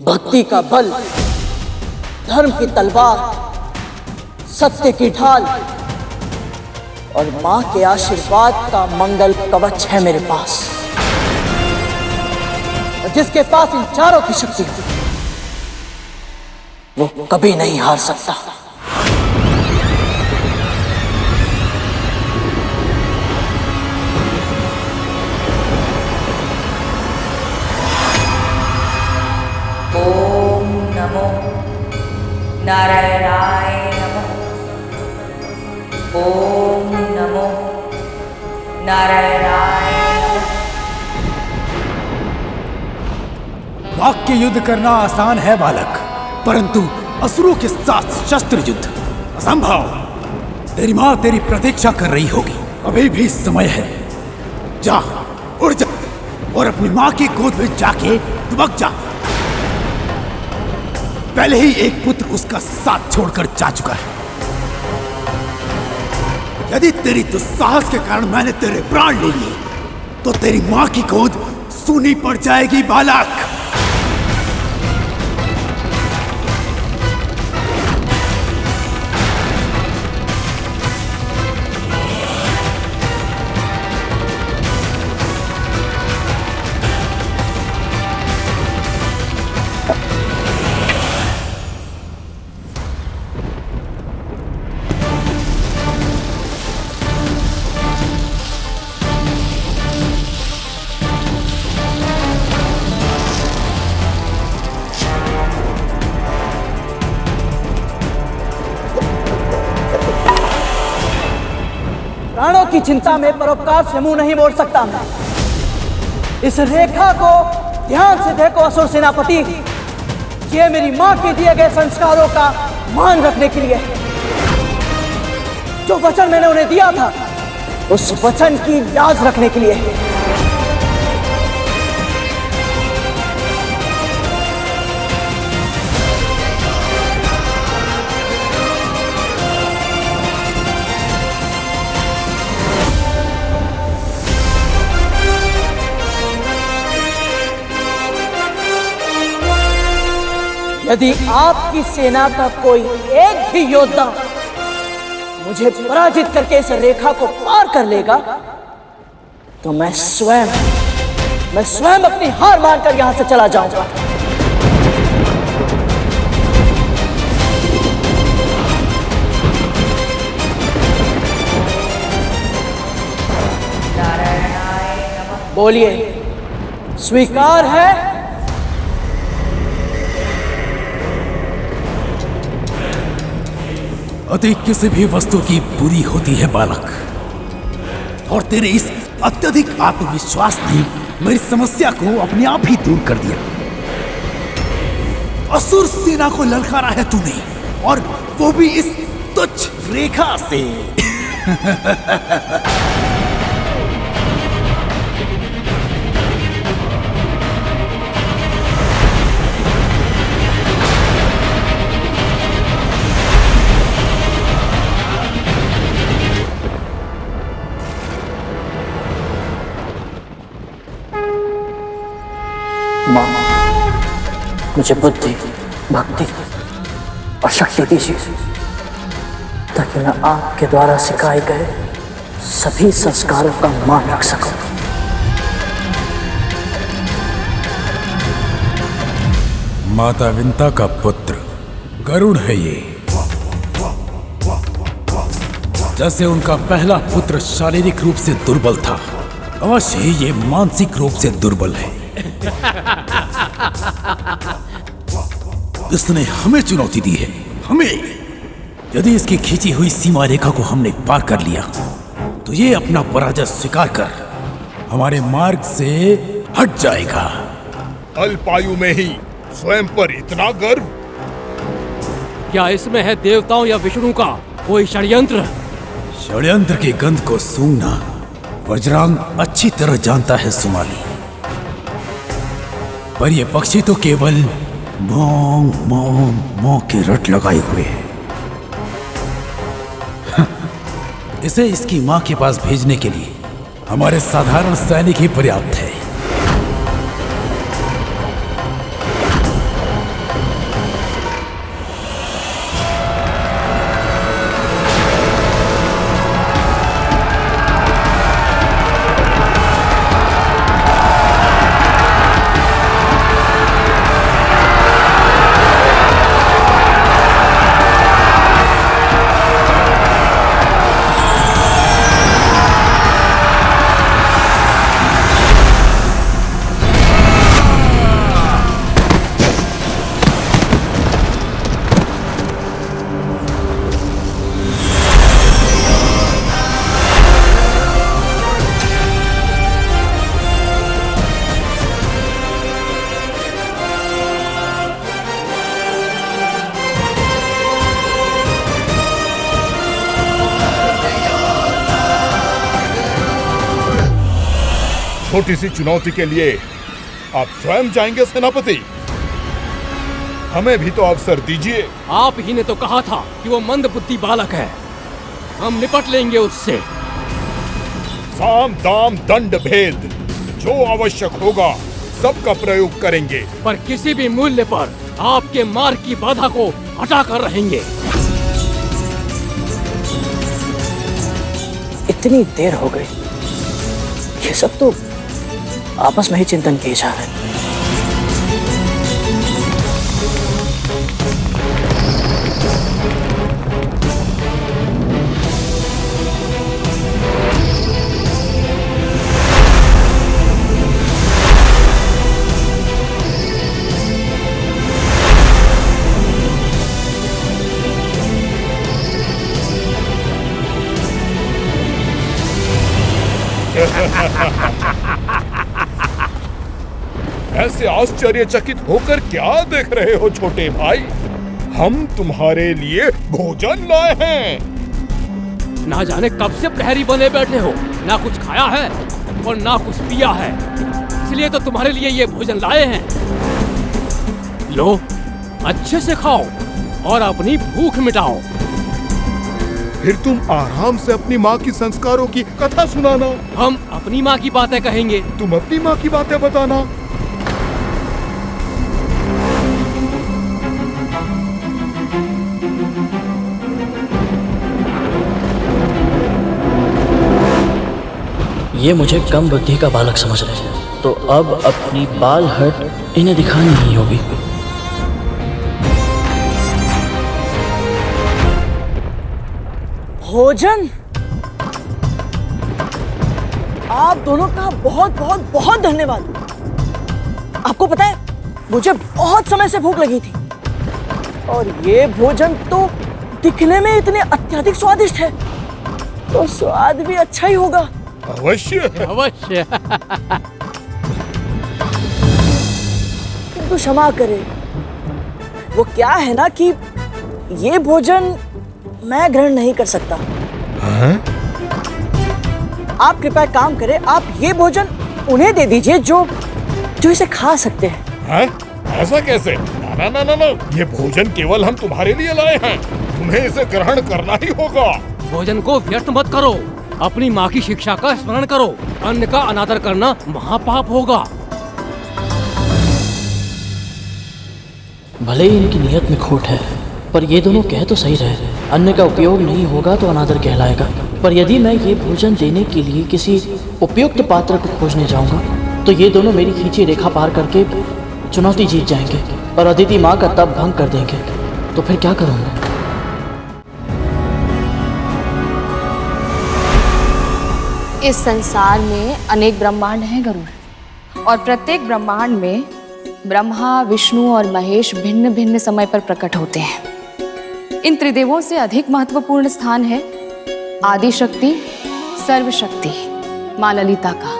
भक्ति का बल, धर्म की तलवार, सत्य की ढाल और मां के आशीर्वाद का मंगल कवच है मेरे पास। जिसके पास इन चारों की शक्ति हो, वो कभी नहीं हार सकता। ओम नमो नारायणाय नमः। ओम नमो नारायणाय नमः। वाक्य युद्ध करना आसान है बालक, परंतु असुरों के साथ शस्त्र युद्ध असंभव। तेरी माँ तेरी प्रतीक्षा कर रही होगी, अभी भी समय है। जा, उड़ जा और अपनी माँ की गोद में जाके दुबक जा। पहले ही एक पुत्र उसका साथ छोड़कर जा चुका है। यदि तेरी दुस्साहस के कारण मैंने तेरे प्राण ले लिए, तो तेरी माँ की गोद सूनी पड़ जाएगी बालक। प्राणों की चिंता में परोपकार से मुंह नहीं मोड़ सकता मैं। इस रेखा को ध्यान से देखो असुर सेनापति, ये मेरी मां के दिए गए संस्कारों का मान रखने के लिए है। जो वचन मैंने उन्हें दिया था, उस वचन की लाज रखने के लिए है। यदि आपकी सेना का कोई एक भी योद्धा मुझे पराजित करके इस रेखा को पार कर लेगा, तो मैं स्वयं अपनी हार मानकर यहां से चला जाऊंगा। बोलिए, स्वीकार है? अति किसी भी वस्तु की बुरी होती है बालक, और तेरे इस अत्यधिक आत्मविश्वास ने मेरी समस्या को अपने आप ही दूर कर दिया। असुर सेना को ललकारा है तूने, और वो भी इस तुच्छ रेखा से। मुझे बुद्धि, भक्ति और शक्ति दीजिए, ताकि मैं आपके द्वारा सिखाए गए सभी संस्कारों का मान रख सकूं। माता विंता का पुत्र गरुड़ है ये। जैसे उनका पहला पुत्र शारीरिक रूप से दुर्बल था, अवश्य ही ये मानसिक रूप से दुर्बल है। इसने हमें चुनौती दी है, हमें। यदि इसकी खींची हुई सीमा रेखा को हमने पार कर लिया, तो ये अपना पराजय स्वीकार कर हमारे मार्ग से हट जाएगा। अल्पायु में ही स्वयं पर इतना गर्व? क्या इसमें है देवताओं या विष्णु का कोई षड्यंत्र? षड्यंत्र की गंध को सूंघना वज्रांग अच्छी तरह जानता है सुमाली, पर ये पक्षी तो केवल मोंग मोंग मोंग के रट लगाए हुए है। इसे इसकी मां के पास भेजने के लिए हमारे साधारण सैनिक ही पर्याप्त है। छोटी सी चुनौती के लिए आप स्वयं जाएंगे सेनापति? हमें भी तो अवसर दीजिए। आप ही ने तो कहा था कि वो मंद बुद्धि बालक है, हम निपट लेंगे उससे। साम दाम दंड भेद जो आवश्यक होगा सबका प्रयोग करेंगे, पर किसी भी मूल्य पर आपके मार्ग की बाधा को हटा कर रहेंगे। इतनी देर हो गई, ये सब तो आपस में ही चिंतन किए जा रहे हैं। ऐसे आश्चर्यचकित होकर क्या देख रहे हो छोटे भाई? हम तुम्हारे लिए भोजन लाए हैं। ना जाने कब से प्रहरी बने बैठे हो, ना कुछ खाया है और ना कुछ पिया है, इसलिए तो तुम्हारे लिए ये भोजन लाए हैं। लो, अच्छे से खाओ और अपनी भूख मिटाओ। फिर तुम आराम से अपनी माँ की संस्कारों की कथा सुनाना। हम अपनी माँ की बातें कहेंगे, तुम अपनी माँ की बातें बताना। ये मुझे कम बुद्धि का बालक समझ रहे हैं, तो अब अपनी बाल हट इन्हें दिखानी ही होगी। भोजन? आप दोनों का बहुत बहुत बहुत धन्यवाद। आपको पता है, मुझे बहुत समय से भूख लगी थी और ये भोजन तो दिखने में इतने अत्यधिक स्वादिष्ट है, तो स्वाद भी अच्छा ही होगा। अवश्य अवश्य। किंतु क्षमा करें, वो क्या है ना कि ये भोजन मैं ग्रहण नहीं कर सकता। आप कृपया काम करें, आप ये भोजन उन्हें दे दीजिए जो इसे खा सकते हैं। ऐसा कैसे? ना ना ना ना, ये भोजन केवल हम तुम्हारे लिए लाए हैं, तुम्हें इसे ग्रहण करना ही होगा। भोजन को व्यर्थ मत करो, अपनी माँ की शिक्षा का स्मरण करो। अन्न का अनादर करना महापाप होगा। भले ही इनकी नियत में खोट है, पर ये दोनों कह तो सही रहे, अन्न का उपयोग नहीं होगा तो अनादर कहलाएगा। पर यदि मैं ये भोजन देने के लिए किसी उपयुक्त पात्र को खोजने जाऊंगा तो ये दोनों मेरी खींची रेखा पार करके चुनौती जीत जाएंगे और अदिति माँ का तप भंग कर देंगे। तो फिर क्या करूँगा? इस संसार में अनेक ब्रह्मांड हैं गरुड़, और प्रत्येक ब्रह्मांड में ब्रह्मा, विष्णु और महेश भिन्न भिन्न समय पर प्रकट होते हैं। इन त्रिदेवों से अधिक महत्वपूर्ण स्थान है आदि शक्ति, सर्वशक्ति माँ ललिता का।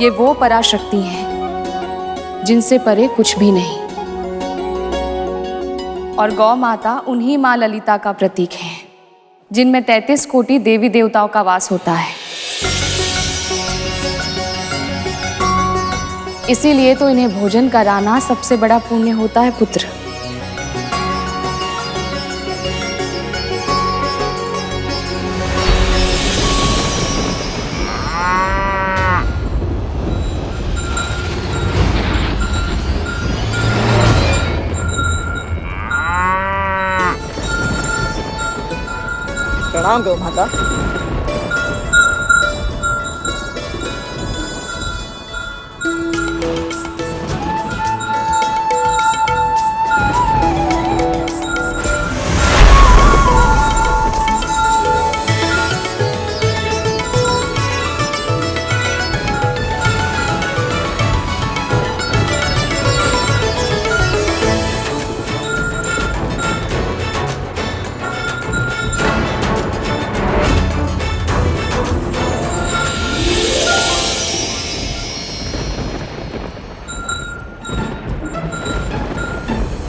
ये वो पराशक्ति हैं जिनसे परे कुछ भी नहीं, और गौ माता उन्हीं माँ ललिता का प्रतीक है जिनमें 33 कोटि देवी देवताओं का वास होता है। इसीलिए तो इन्हें भोजन कराना सबसे बड़ा पुण्य होता है पुत्र। प्रणाम गौ माता।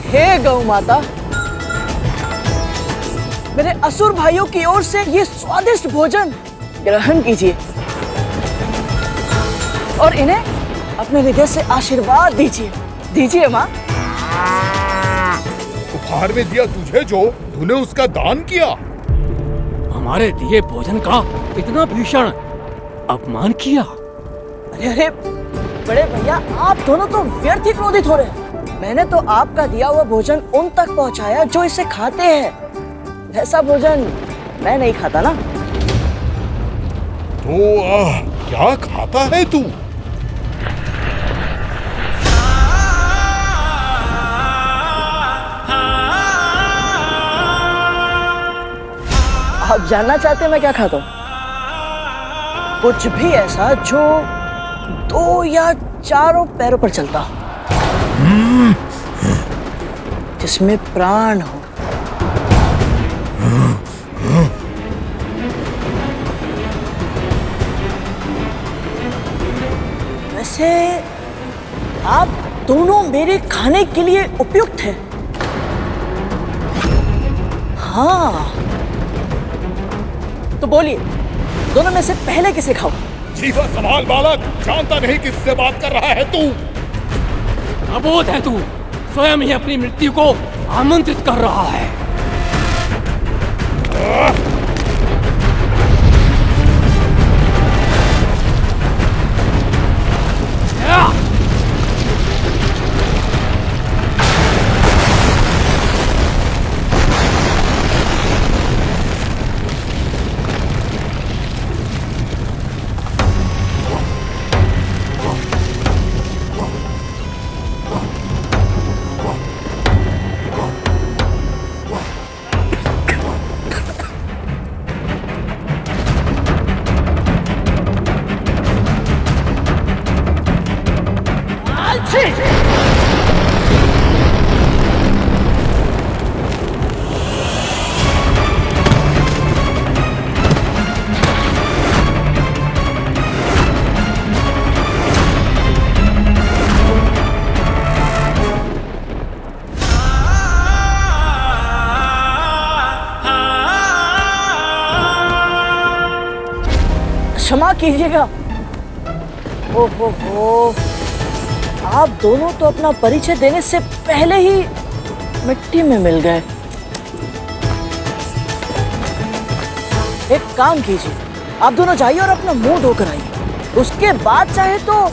हे गौ माता, मेरे असुर भाइयों की ओर से ये स्वादिष्ट भोजन ग्रहण कीजिए। और इन्हें अपने हृदय से आशीर्वाद दीजिए। दीजिए माँ। उपहार में दिया तुझे जो तूने उसका दान किया। हमारे दिए भोजन का इतना भीषण अपमान किया। अरे अरे बड़े भैया, आप दोनों तो व्यर्थ ही क्रोधित हो रहे हैं। मैंने तो आपका दिया हुआ भोजन उन तक पहुंचाया जो इसे खाते हैं। ऐसा भोजन मैं नहीं खाता ना। तो क्या खाता है तू? आप जानना चाहते हैं मैं क्या खाता हूँ? कुछ भी ऐसा जो 2 या 4 पैरों पर चलता हो, जिसमें प्राण हो। वैसे आप दोनों मेरे खाने के लिए उपयुक्त हैं। हाँ, तो बोलिए, दोनों में से पहले किसे खाऊं? जीवा संभाल बालक, जानता नहीं किससे बात कर रहा है तू। अबोध है तू, स्वयं ही अपनी मृत्यु को आमंत्रित कर रहा है। क्षमा कीजिएगा। ओहो हो, आप दोनों तो अपना परिचय देने से पहले ही मिट्टी में मिल गए। एक काम कीजिए, आप दोनों जाइए और अपना मुंह धोकर आइए। उसके बाद चाहे तो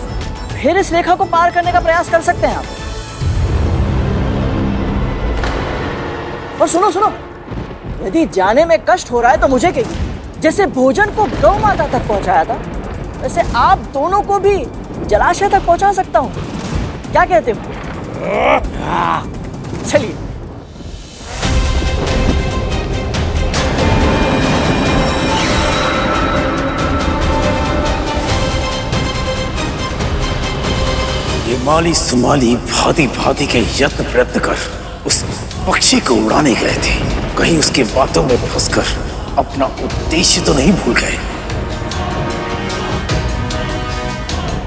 फिर इस रेखा को पार करने का प्रयास कर सकते हैं आप। और सुनो सुनो, यदि जाने में कष्ट हो रहा है तो मुझे कहिए। जैसे भोजन को गौ माता तक पहुंचाया था, वैसे आप दोनों को भी जलाशय तक पहुंचा सकता हूं। क्या कहते हो? चलिए। ये माली सुमाली भांति भांति के यत्न प्रयत्न कर उस पक्षी को उड़ाने गए थे। कहीं उसके बातों में फंसकर अपना उद्देश्य तो नहीं भूल गए।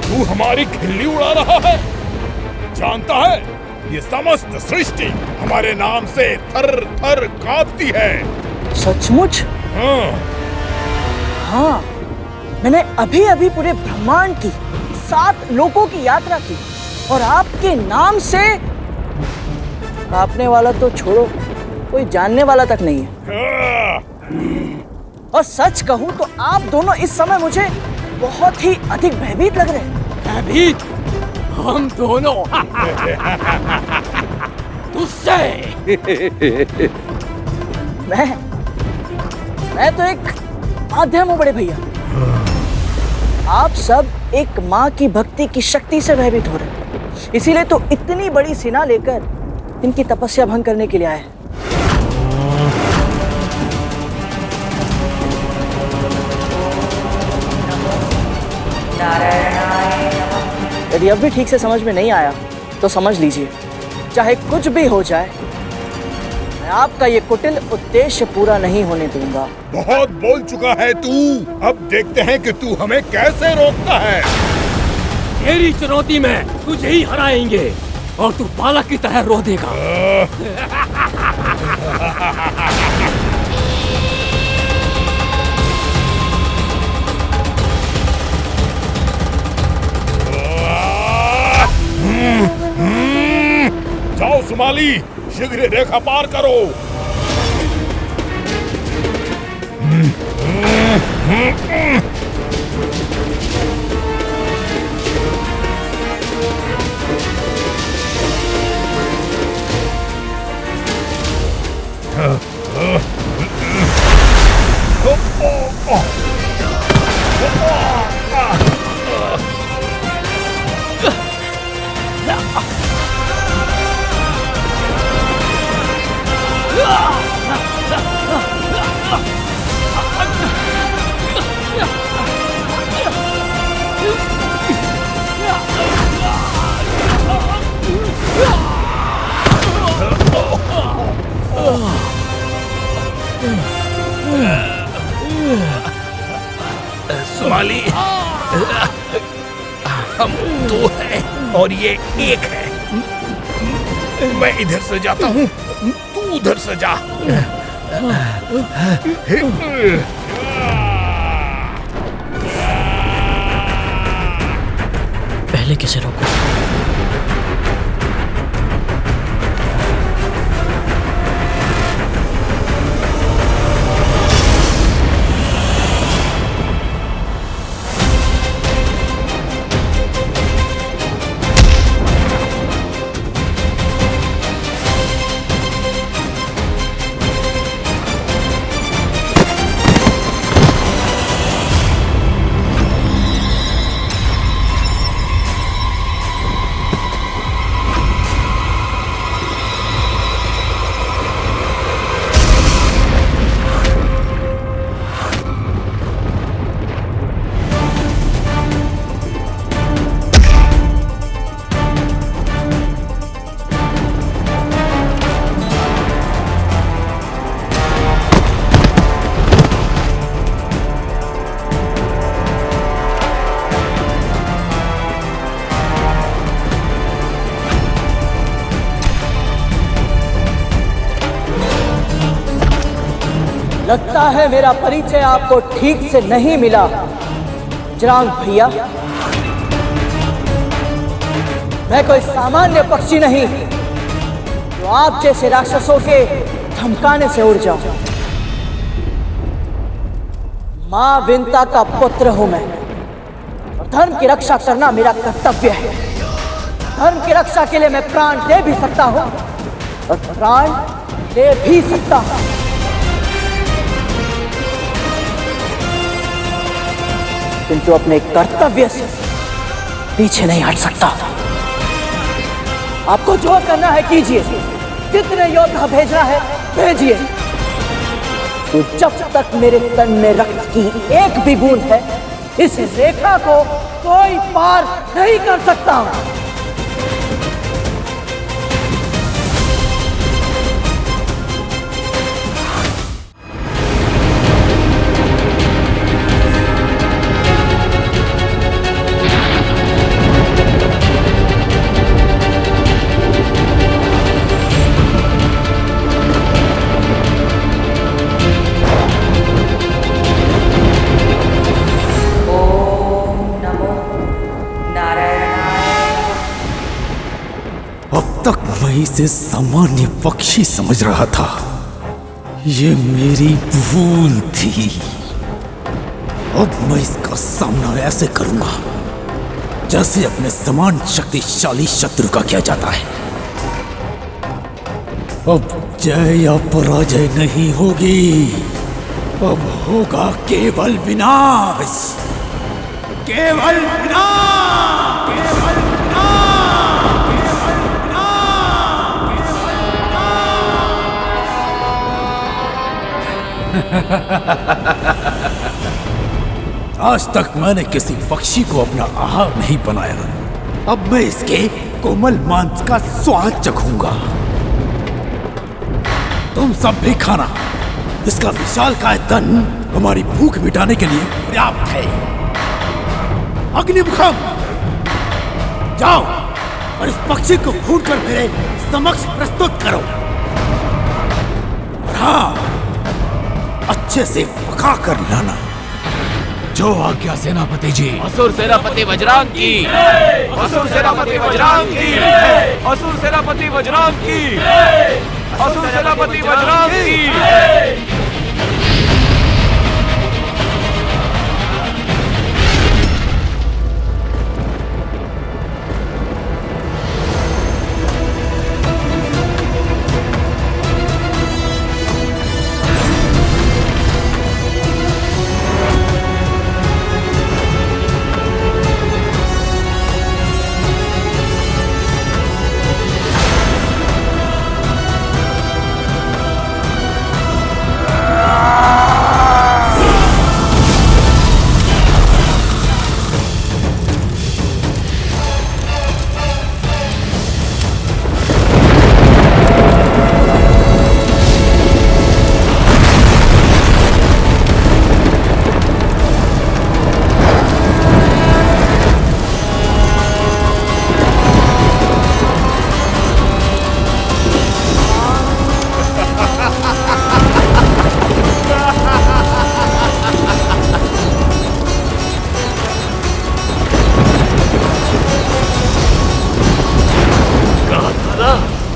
तू हमारी खिल्ली उड़ा रहा है। जानता है, ये समस्त सृष्टि हमारे नाम से थर थर कांपती है। सचमुच? हाँ। हाँ, मैंने अभी अभी पूरे ब्रह्मांड की 7 लोकों की यात्रा की और आपके नाम से कांपने वाला तो छोड़ो, कोई जानने वाला तक नहीं है। और सच कहूं तो आप दोनों इस समय मुझे बहुत ही अधिक भयभीत लग रहे हैं। भयभीत? हम दोनों तुझसे? मैं तो एक माध्यम हूं बड़े भैया। आप सब एक माँ की भक्ति की शक्ति से भयभीत हो रहे हैं, इसीलिए तो इतनी बड़ी सेना लेकर इनकी तपस्या भंग करने के लिए आए हैं। यदि अब भी ठीक से समझ में नहीं आया तो समझ लीजिए, चाहे कुछ भी हो जाए, मैं आपका ये कुटिल उद्देश्य पूरा नहीं होने दूंगा। बहुत बोल चुका है तू। अब देखते हैं कि तू हमें कैसे रोकता है। तेरी चुनौती में तुझे ही हराएंगे और तू बालक की तरह रो देगा। जाओ सुमाली, शीघ्र रेखा पार करो। सुमाली, हम दो हैं और ये एक है। मैं इधर से जाता हूँ, तू उधर से जा। पहले किसे रोको? लगता है मेरा परिचय आपको ठीक से नहीं मिला चिराग भैया। मैं कोई सामान्य पक्षी नहीं जो आप जैसे राक्षसों के धमकाने से उड़ जाऊं। मां विंता का पुत्र हूं मैं और धर्म की रक्षा करना मेरा कर्तव्य है। धर्म की रक्षा के लिए मैं प्राण दे भी सकता हूं और प्राण ले भी सकता हूं। किंतु अपने कर्तव्य से पीछे नहीं हट सकता। आपको जो करना है कीजिए, जितने योद्धा भेजना है भेजिए। तो जब तक मेरे तन में रक्त की एक भी बूंद है, इस रेखा को कोई पार नहीं कर सकता। तक मैं इसे सामान्य पक्षी समझ रहा था। ये मेरी भूल थी। अब मैं इसका सामना ऐसे करूंगा जैसे अपने समान शक्तिशाली शत्रु का किया जाता है। अब जय या पराजय नहीं होगी, अब होगा केवल विनाश, केवल विनाश, केवल आज तक मैंने किसी पक्षी को अपना आहार नहीं बनाया। अब मैं इसके कोमल मांस का स्वाद चखूंगा। तुम सब भी खाना। इसका विशालकाय तन हमारी भूख मिटाने के लिए पर्याप्त है। अग्निमुखम, जाओ और इस पक्षी को भूनकर मेरे समक्ष प्रस्तुत करो। हाँ, अच्छे से पका कर लाना। जो आज्ञा सेनापति जी। असुर सेनापति वज्रांग की, असुर सेनापति वज्रांग की, असुर सेनापति वज्रांग की, असुर सेनापति वज्रांग की।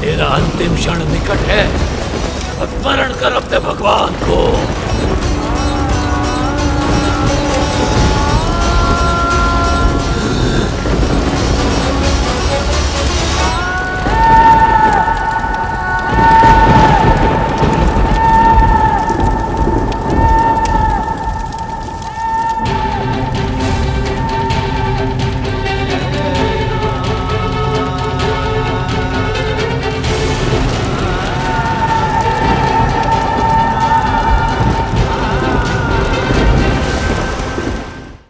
तेरा अंतिम क्षण निकट है। स्मरण कर अपने भगवान को।